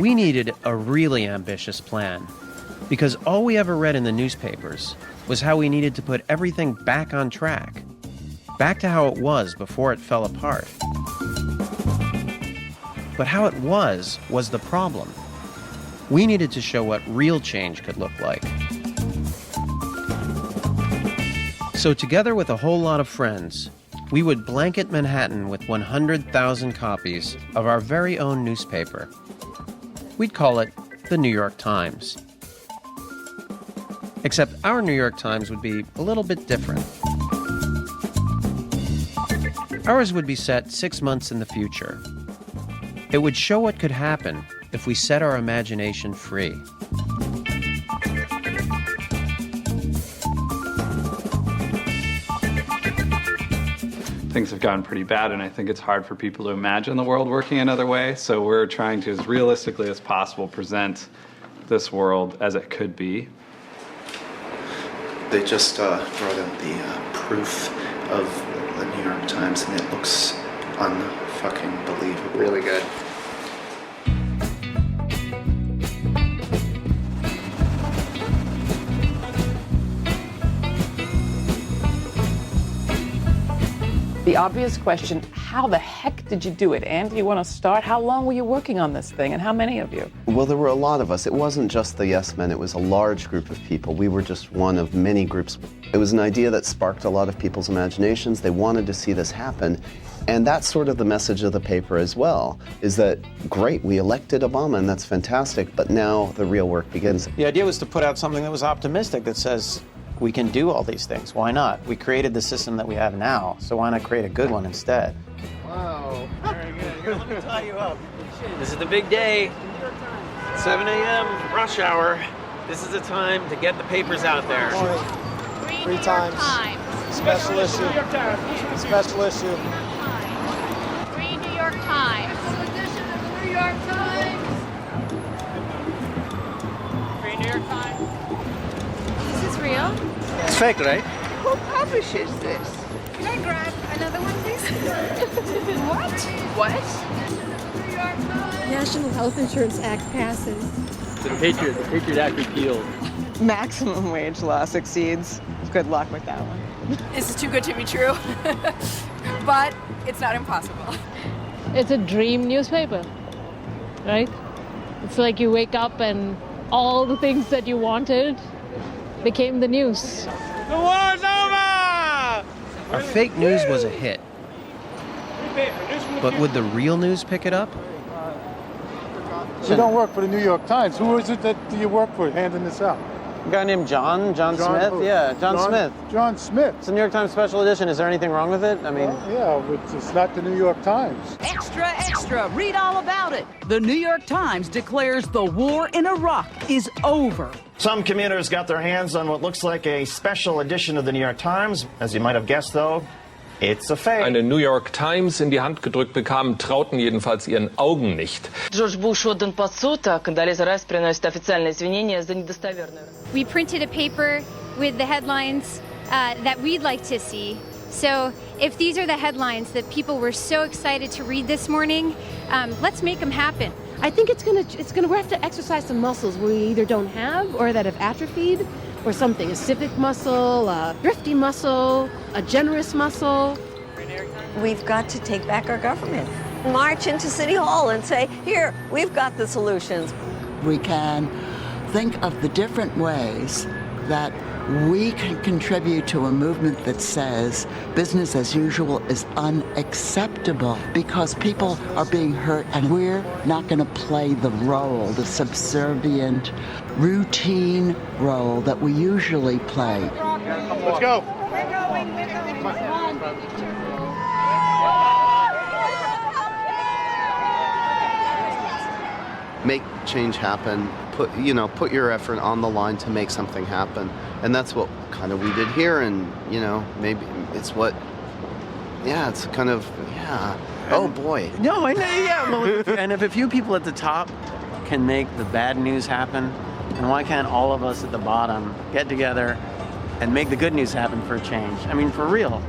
We needed a really ambitious plan, because all we ever read in the newspapers was how we needed to put everything back on track, back to how it was before it fell apart. But how it was the problem. We needed to show what real change could look like. So together with a whole lot of friends, we would blanket Manhattan with 100,000 copies of our very own newspaper. We'd call it the New York Times. Except our New York Times would be a little bit different. Ours would be set 6 months in the future. It would show what could happen if we set our imagination free. Things have gotten pretty bad, and I think it's hard for people to imagine the world working another way. So we're trying to, as realistically as possible, present this world as it could be. They just brought out the proof of the New York Times, and it looks unfucking believable. Really good. The obvious question, how the heck did you do it? Andy, you want to start? How long were you working on this thing, and how many of you? Well, there were a lot of us. It wasn't just the Yes Men, it was a large group of people. We were just one of many groups. It was an idea that sparked a lot of people's imaginations. They wanted to see this happen. And that's sort of the message of the paper as well, is that, great, we elected Obama, and that's fantastic, but now the real work begins. The idea was to put out something that was optimistic, that says, we can do all these things. Why not? We created the system that we have now, so why not create a good one instead? Wow. Very good. Here, let me tie you up. This is the big day. 7 a.m. rush hour. This is the time to get the papers out there. Three times. Special issue. Special issue. Free New York Times. Special edition of the New York Times. Free New York Times. Is this real? It's fake, right? Who publishes this? Can I grab another one, please? What? National Health Insurance Act passes. The Patriot Act repealed. Maximum wage law succeeds. Good luck with that one. This is too good to be true, but it's not impossible. It's a dream newspaper, right? It's like you wake up and all the things that you wanted became the news. The war's over! Our fake news was a hit. But would the real news pick it up? You don't work for the New York Times. Who is it that you work for handing this out? A guy named John Smith? who? Yeah, John Smith. John Smith. It's a New York Times special edition. Is there anything wrong with it? I mean... Well, yeah, it's not the New York Times. Extra, extra, read all about it. The New York Times declares the war in Iraq is over. Some commuters got their hands on what looks like a special edition of the New York Times. As you might have guessed, though, it's a fake. Eine New York Times in die Hand gedrückt bekamen, trauten jedenfalls ihren Augen nicht. Джордж Буш отдан под суд, а Кондолиза Райс приносит официальные извинения за недостоверную. We printed a paper with the headlines that we'd like to see. So if these are the headlines that people were so excited to read this morning, let's make them happen. I think we have to exercise some muscles we either don't have or that have atrophied or something. A civic muscle, a thrifty muscle, a generous muscle. We've got to take back our government. March into City Hall and say, here, we've got the solutions. We can think of the different ways that we can contribute to a movement that says business as usual is unacceptable because people are being hurt and we're not going to play the role, the subservient, routine role that we usually play. Let's go. Make change happen. Put your effort on the line to make something happen. And that's what kind of we did here, and maybe it's what it's kind of oh boy. No, I know, yeah. And if a few people at the top can make the bad news happen, then why can't all of us at the bottom get together and make the good news happen for a change? I mean, for real.